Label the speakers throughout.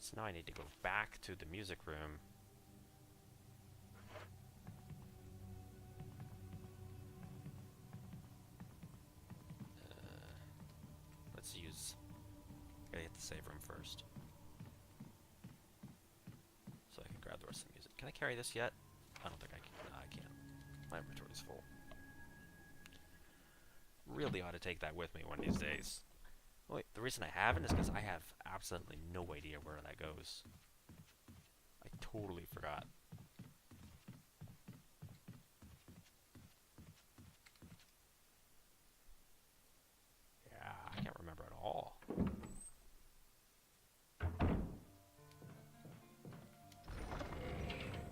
Speaker 1: So now I need to go back to the music room. Let's use... Gotta hit the save room first. So I can grab the rest of the music. Can I carry this yet? I don't think I can. No, I can't. My inventory's full. Really ought to take that with me one of these days. Wait, the reason I haven't is because I have absolutely no idea where that goes. I totally forgot. Yeah, I can't remember at all.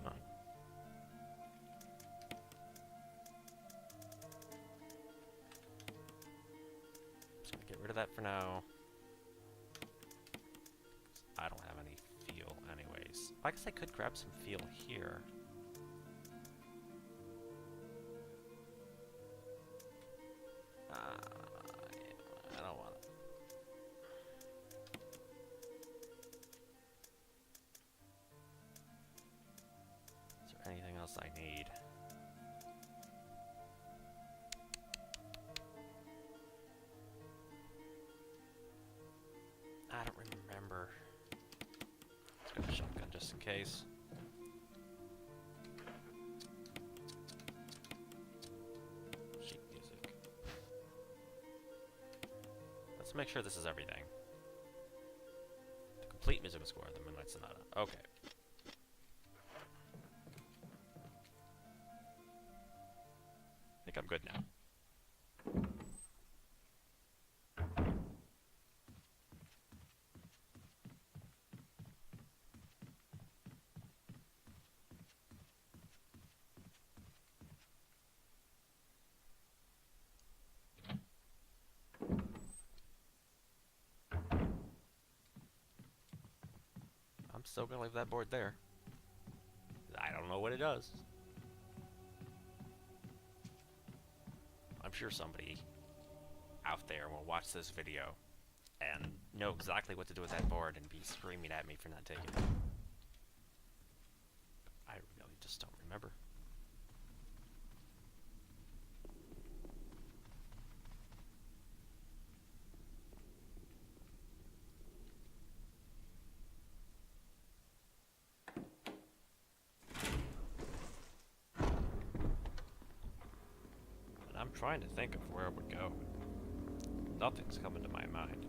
Speaker 1: Huh. Just gonna get rid of that for now. I don't have any feel anyways. I guess I could grab some feel here. I don't want it. Is there anything else I need? I don't remember. Let's grab a shotgun just in case. Sheet music. Let's make sure this is everything. The complete musical score of the Moonlight Sonata. Okay. I think I'm good now. I'm still gonna leave that board there. I don't know what it does. I'm sure somebody out there will watch this video and know exactly what to do with that board and be screaming at me for not taking it. I really just don't remember. I'm trying to think of where it would go. Nothing's coming to my mind.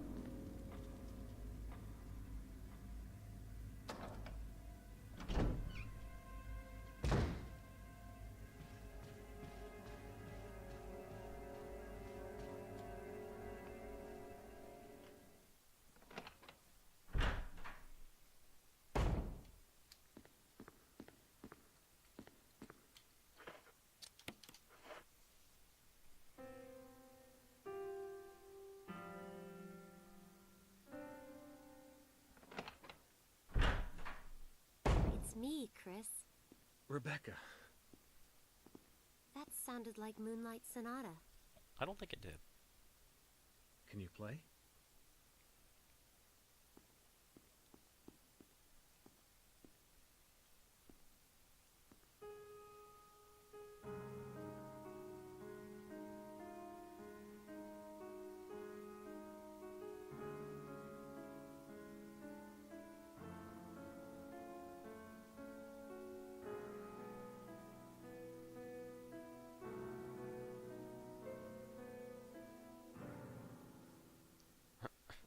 Speaker 2: It's me, Chris.
Speaker 3: Rebecca.
Speaker 2: That sounded like Moonlight Sonata.
Speaker 1: I don't think it did.
Speaker 3: Can you play?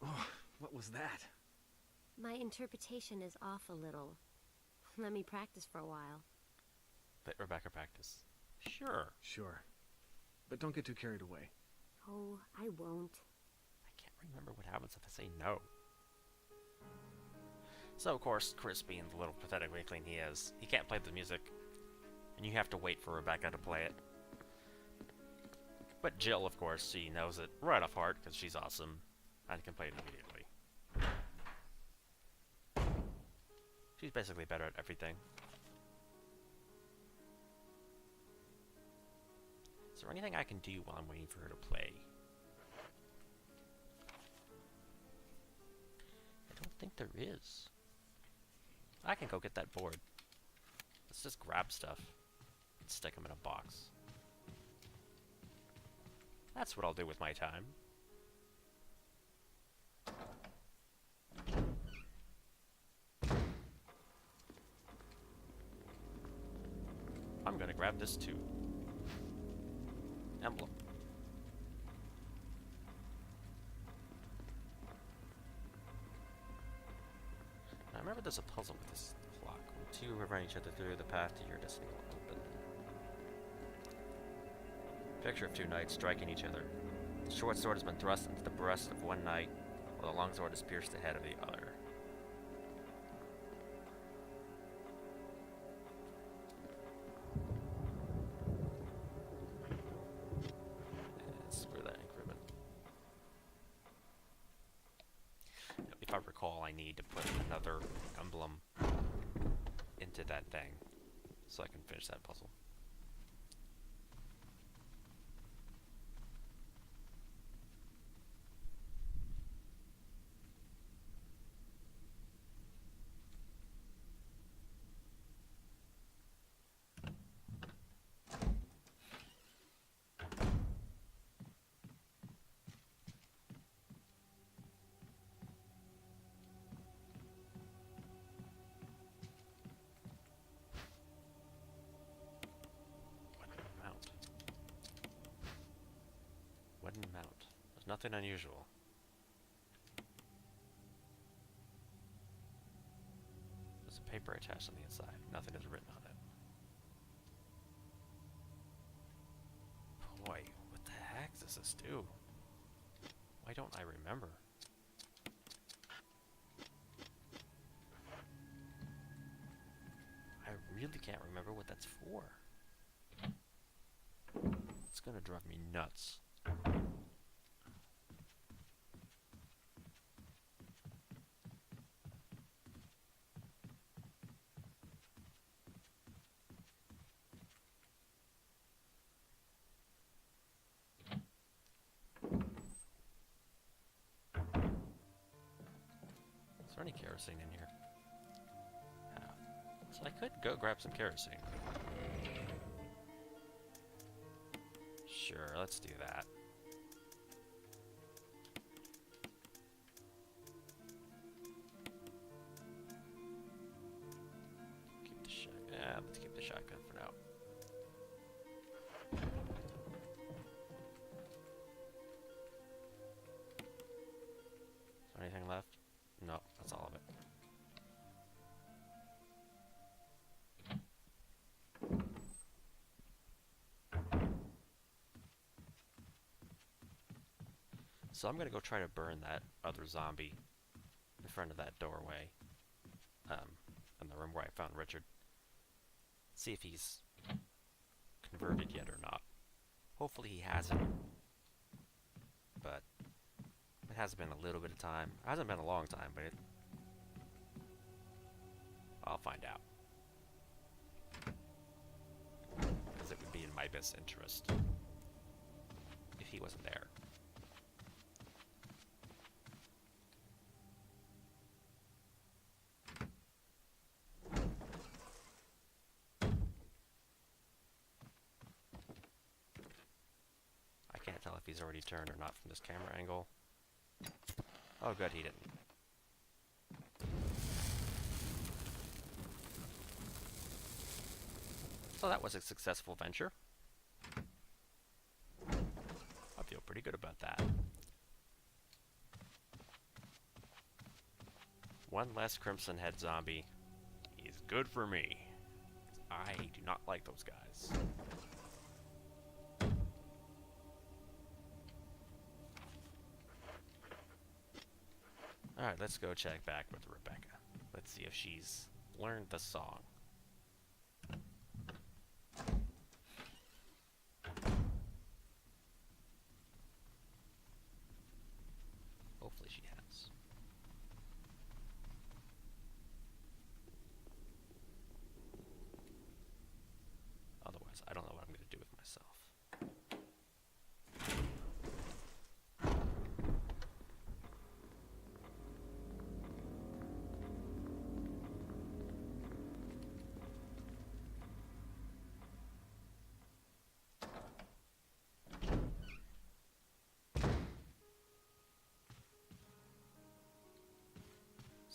Speaker 3: Oh, what was that?
Speaker 2: My interpretation is off a little. Let me practice for a while.
Speaker 1: Let Rebecca practice. Sure.
Speaker 3: Sure. But don't get too carried away.
Speaker 2: Oh, I won't.
Speaker 1: I can't remember what happens if I say no. So, of course, Chris, being the little pathetic weakling he is, he can't play the music, and you have to wait for Rebecca to play it. But Jill, of course, she knows it right off heart, because she's awesome, and can play it immediately. She's basically better at everything. Is there anything I can do while I'm waiting for her to play? I don't think there is. I can go get that board. Let's just grab stuff and stick them in a box. That's what I'll do with my time. I'm gonna grab this too. Emblem. I remember there's a puzzle with this clock. When two run each other through the path to your destiny will open. Picture of two knights striking each other. The short sword has been thrust into the breast of one knight, while the long sword has pierced the head of the other. That's where that ink ribbon. If I recall, I need to put another emblem into that thing so I can finish that puzzle. Wooden mount. There's nothing unusual. There's a paper attached on the inside. Nothing is written on it. Boy, what the heck does this do? Why don't I remember? I really can't remember what that's for. It's gonna drive me nuts. Is there any kerosene in here? So I could go grab some kerosene. Sure, let's do that. Keep the shotgun. Yeah, let's keep the shotgun for now. Is there anything left? No, that's all of it. So I'm gonna go try to burn that other zombie in front of that doorway, in the room where I found Richard. See if he's converted yet or not. Hopefully he hasn't, but it has been a little bit of time. It hasn't been a long time, but I'll find out. Because it would be in my best interest if he wasn't there. I can't tell if he's already turned or not from this camera angle. Oh good, he didn't. So that was a successful venture. I feel pretty good about that. One less Crimson Head zombie is good for me. I do not like those guys. Alright, let's go check back with Rebecca. Let's see if she's learned the song. Hopefully she has. Otherwise, I don't know what I'm going to do with myself.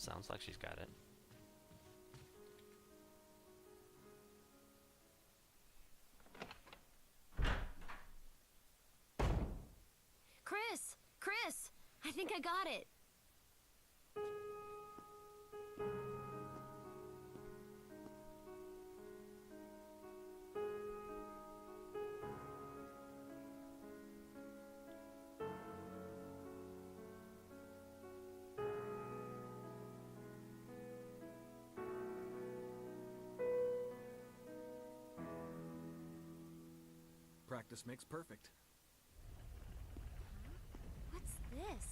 Speaker 1: Sounds like she's got it.
Speaker 2: Chris! Chris! I think I got it.
Speaker 3: Practice makes perfect.
Speaker 2: What's this?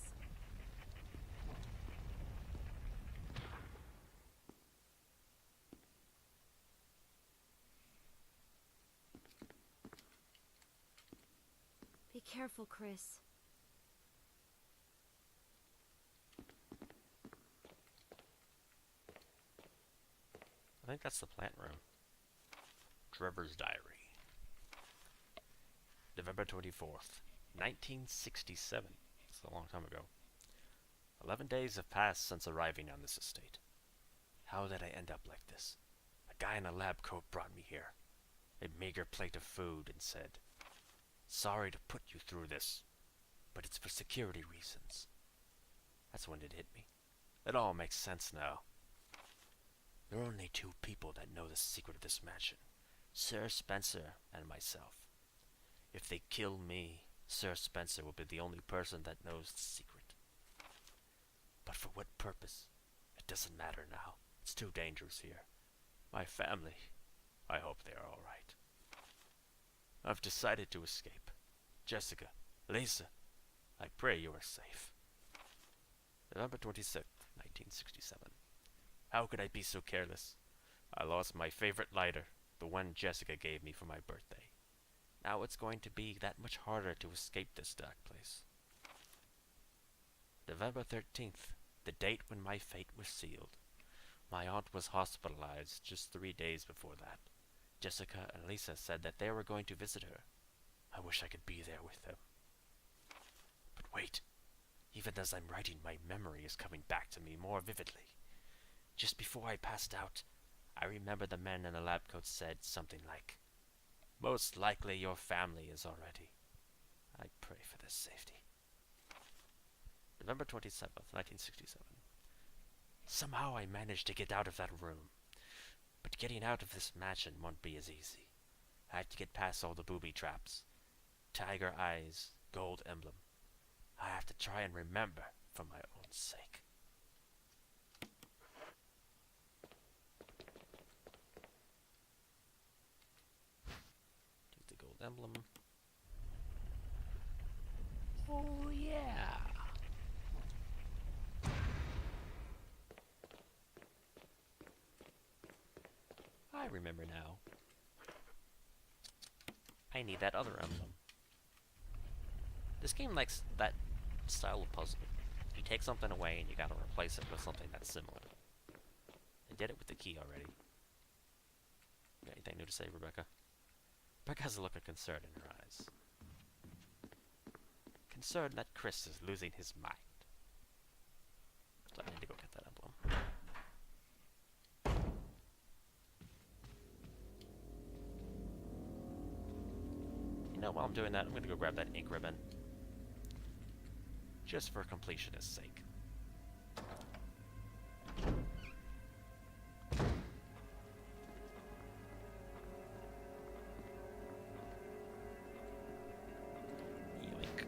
Speaker 2: Be careful, Chris.
Speaker 1: I think that's the plant room. Trevor's diary. November 24th, 1967. It's a long time ago. 11 days have passed since arriving on this estate. How did I end up like this? A guy in a lab coat brought me here. A meager plate of food and said, "Sorry to put you through this, but it's for security reasons." That's when it hit me. It all makes sense now. There are only two people that know the secret of this mansion. Sir Spencer and myself. If they kill me, Sir Spencer will be the only person that knows the secret. But for what purpose? It doesn't matter now. It's too dangerous here. My family, I hope they are all right. I've decided to escape. Jessica, Lisa, I pray you are safe. November 26th, 1967. How could I be so careless? I lost my favorite lighter, the one Jessica gave me for my birthday. Now it's going to be that much harder to escape this dark place. November 13th, the date when my fate was sealed. My aunt was hospitalized just 3 days before that. Jessica and Lisa said that they were going to visit her. I wish I could be there with them. But wait, even as I'm writing, my memory is coming back to me more vividly. Just before I passed out, I remember the men in the lab coat said something like, "Most likely your family is already." I pray for their safety. November 27th, 1967. Somehow I managed to get out of that room. But getting out of this mansion won't be as easy. I have to get past all the booby traps. Tiger eyes, gold emblem. I have to try and remember for my own sake. Take the gold emblem. Oh yeah! I remember now. I need that other emblem. This game likes that style of puzzle. You take something away and you gotta replace it with something that's similar. I did it with the key already. Got anything new to say, Rebecca? Rebecca has a look of concern in her eyes. Concerned that Chris is losing his mind. So I need to go get that emblem. You know, while I'm doing that, I'm gonna go grab that ink ribbon. Just for completionist's sake. Yoink.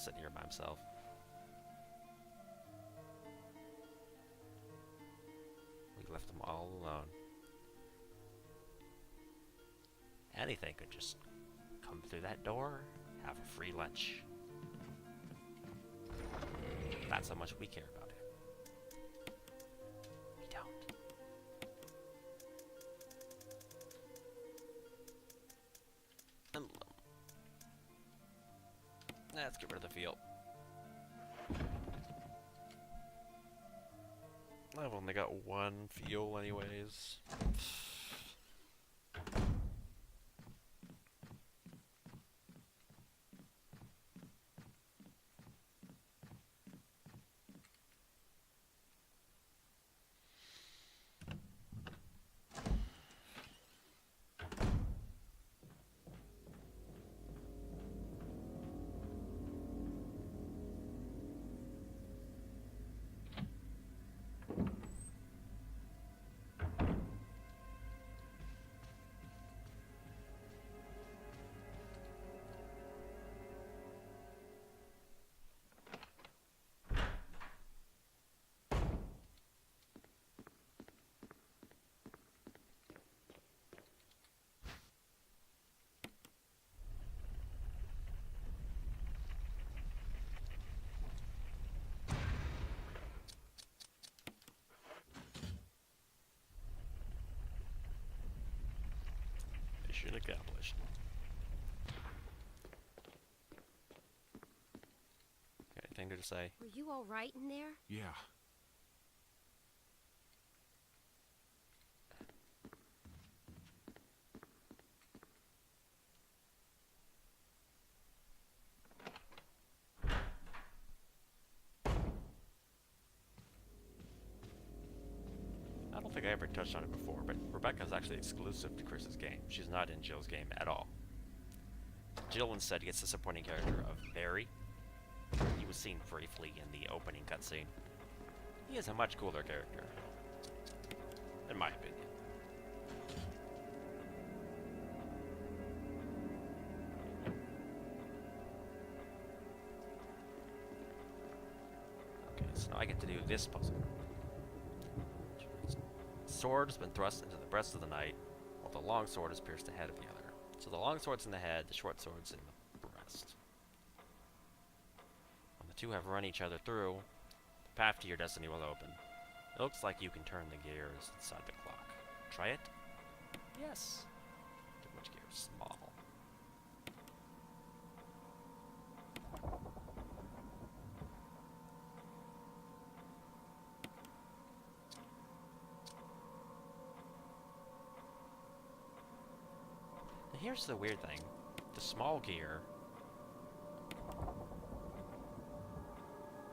Speaker 1: sitting here by himself. We left him all alone. Anything could just come through that door, have a free lunch. That's how much we care about him. We don't. Emblem. Let's get rid of the field. I've only got one fuel anyways. Mission accomplished. Got anything to say?
Speaker 2: Were you all right in there?
Speaker 3: Yeah.
Speaker 1: I don't think I ever touched on it before, but Rebecca's actually exclusive to Chris's game. She's not in Jill's game at all. Jill instead gets the supporting character of Barry. He was seen briefly in the opening cutscene. He is a much cooler character, in my opinion. Okay, so now I get to do this puzzle. Sword has been thrust into the breast of the knight, while the long sword has pierced the head of the other. So the long sword's in the head, the short sword's in the breast. When the two have run each other through, the path to your destiny will open. It looks like you can turn the gears inside the clock. Try it? Yes. Too much gears. Small. And here's the weird thing. The small gear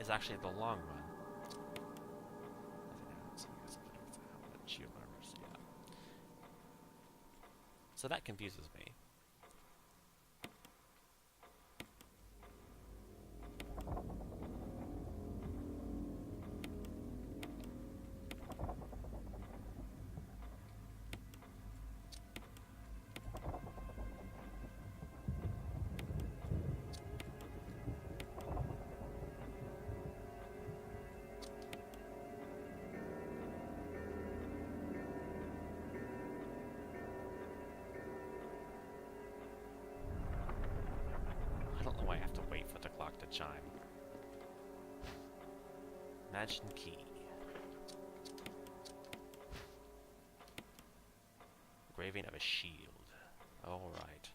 Speaker 1: is actually the long one. So that confuses me. I don't know why I have to wait for the clock to chime. Mansion key. Engraving of a shield. Alright.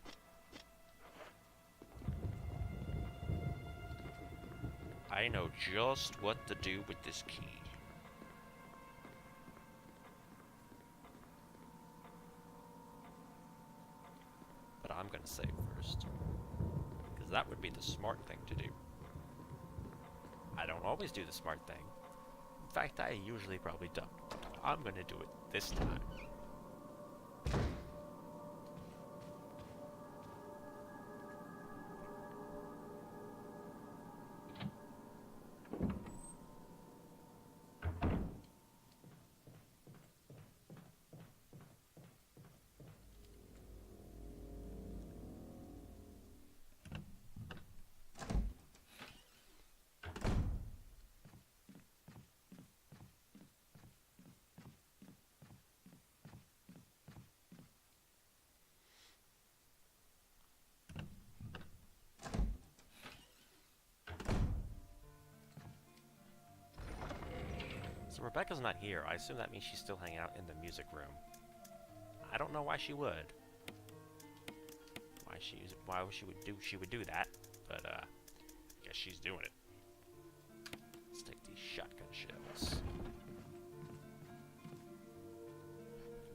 Speaker 1: I know just what to do with this key. But I'm gonna save first. Because that would be the smart thing to do. I don't always do the smart thing. In fact, I usually probably don't. I'm gonna do it this time. Rebecca's not here. I assume that means she's still hanging out in the music room. I don't know why she would. Why she would do that, but I guess she's doing it. Let's take these shotgun shells.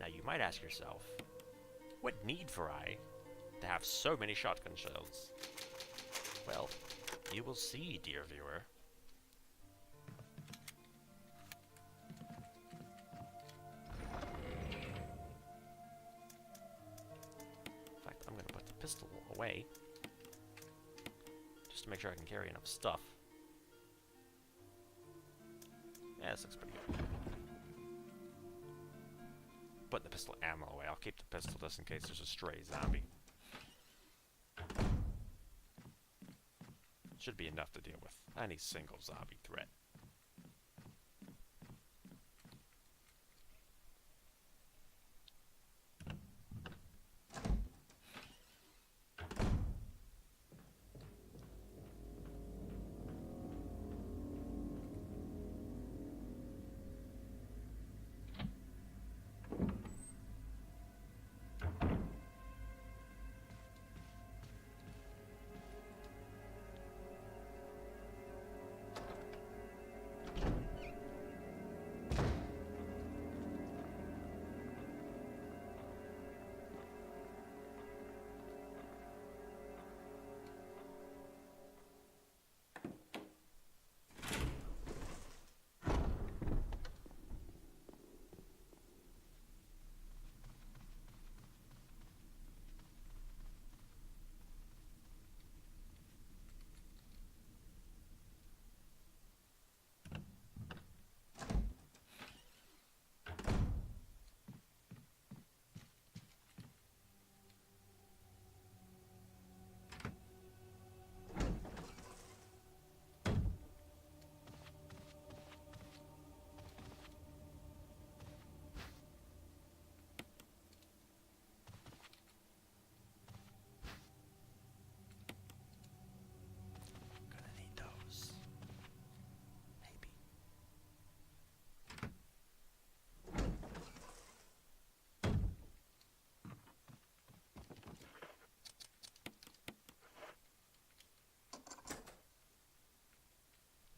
Speaker 1: Now you might ask yourself, what need for I to have so many shotgun shells? Well, you will see, dear viewer. In fact, I'm going to put the pistol away, just to make sure I can carry enough stuff. Yeah, this looks pretty good. Put the pistol ammo away. I'll keep the pistol just in case there's a stray zombie. Should be enough to deal with any single zombie threat.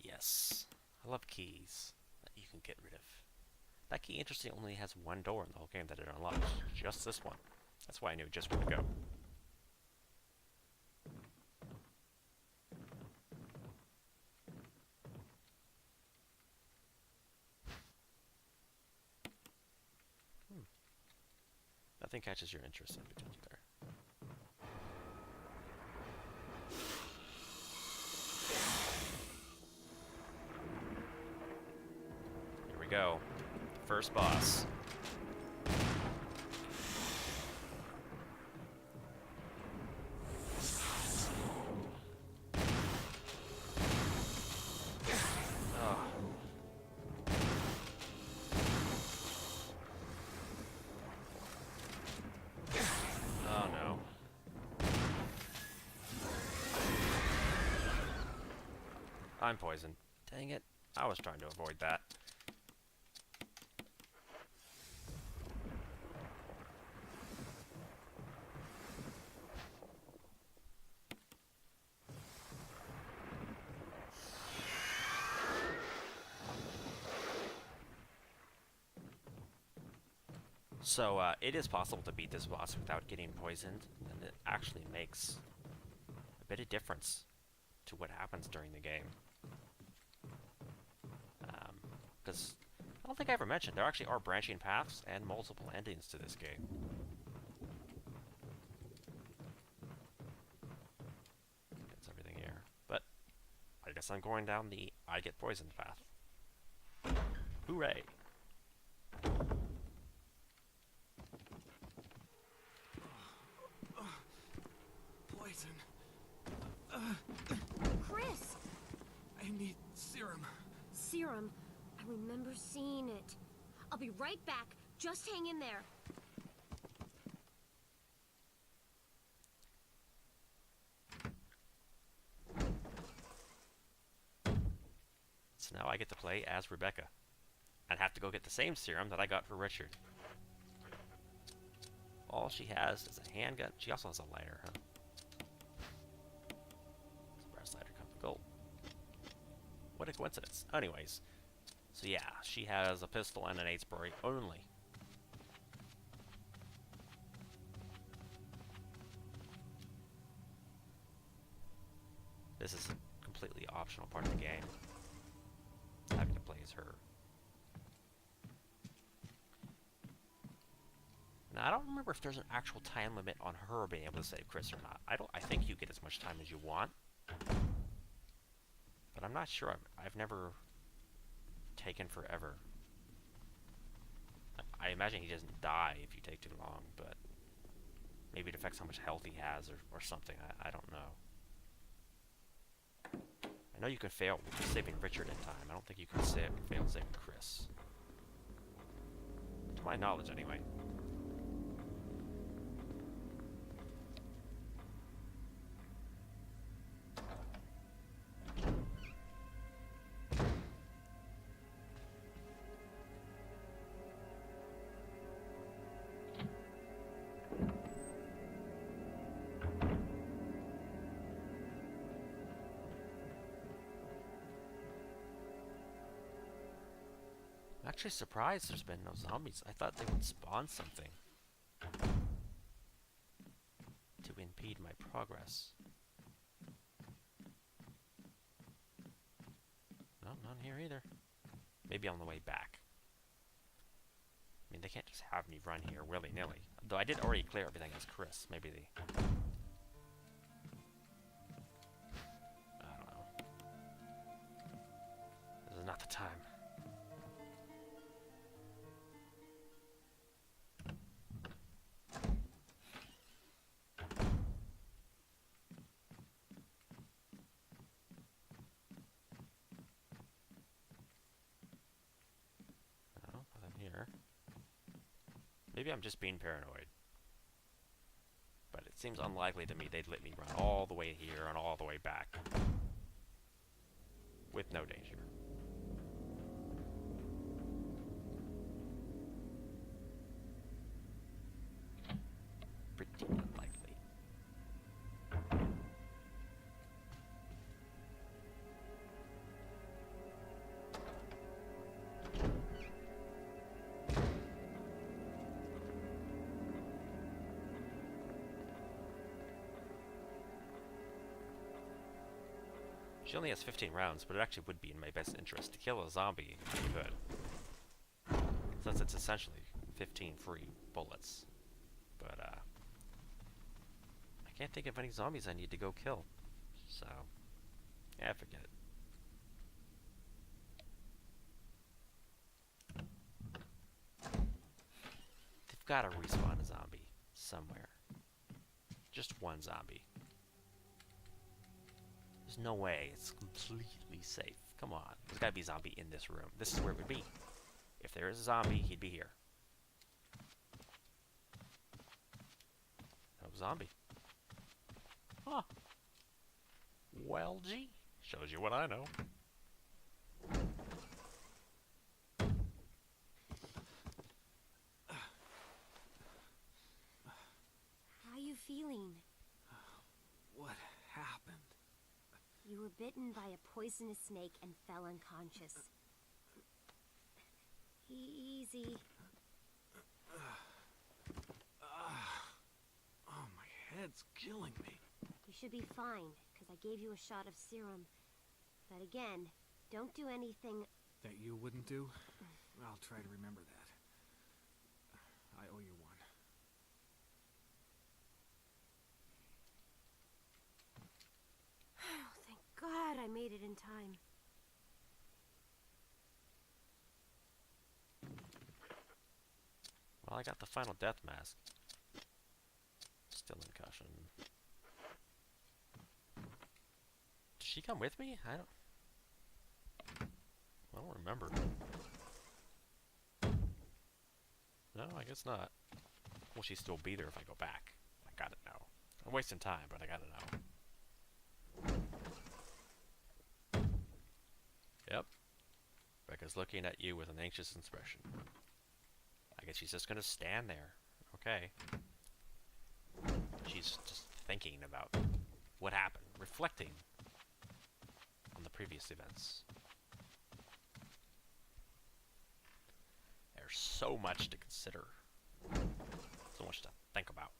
Speaker 1: Yes. I love keys that you can get rid of. That key, interestingly, only has one door in the whole game that it unlocks. Just this one. That's why I knew just where to go. Nothing catches your interest in particular. Here we go. First boss. I'm poisoned. Dang it. I was trying to avoid that. So, it is possible to beat this boss without getting poisoned, and it actually makes a bit of difference to what happens during the game. Because I don't think I ever mentioned, there actually are branching paths and multiple endings to this game. That's everything here. But I guess I'm going down the I get poisoned path. Hooray!
Speaker 3: Poison.
Speaker 2: Chris!
Speaker 3: I need serum.
Speaker 2: Serum. I remember seeing it. I'll be right back. Just hang in there.
Speaker 1: So now I get to play as Rebecca. and have to go get the same serum that I got for Richard. All she has is a handgun. She also has a lighter, huh? Brass lighter comes with gold. What a coincidence. Anyways, so yeah, she has a pistol and an 8 spray only. This is a completely optional part of the game. Having to play as her. Now, I don't remember if there's an actual time limit on her being able to save Chris or not. I think you get as much time as you want. But I'm not sure. I've never taken forever. I imagine he doesn't die if you take too long, but maybe it affects how much health he has or something. I don't know. I know you can fail saving Richard in time. I don't think you can fail saving Chris. To my knowledge, anyway. I'm actually surprised there's been no zombies. I thought they would spawn something to impede my progress. No, none here either. Maybe on the way back. I mean, they can't just have me run here willy-nilly. Though I did already clear everything as Chris. Maybe they... I don't know. This is not the time. Maybe I'm just being paranoid. But it seems unlikely to me they'd let me run all the way here and all the way back. With no danger. Pretty unlikely. She only has 15 rounds, but it actually would be in my best interest to kill a zombie if you could. Since it's essentially 15 free bullets. But, I can't think of any zombies I need to go kill. So, yeah, forget it. They've got to respawn a zombie somewhere. Just one zombie. There's no way it's completely safe. Come on. There's gotta be a zombie in this room. This is where it would be. If there is a zombie, he'd be here. No zombie. Huh. Well, gee. Shows you what I know.
Speaker 2: How you feeling?
Speaker 3: What happened?
Speaker 2: You were bitten by a poisonous snake and fell unconscious. Easy.
Speaker 3: Oh, my head's killing me.
Speaker 2: You should be fine, because I gave you a shot of serum. But again, don't do anything...
Speaker 3: That you wouldn't do? I'll try to remember that. I owe you one.
Speaker 2: Thank God I made it in time.
Speaker 1: Well, I got the final death mask. Still in caution. Did she come with me? I don't remember. No, I guess not. Will she still be there if I go back? I gotta know. I'm wasting time, but I gotta know. Yep. is looking at you with an anxious expression. I guess she's just gonna stand there. Okay. She's just thinking about what happened, reflecting on the previous events. There's so much to consider, so much to think about.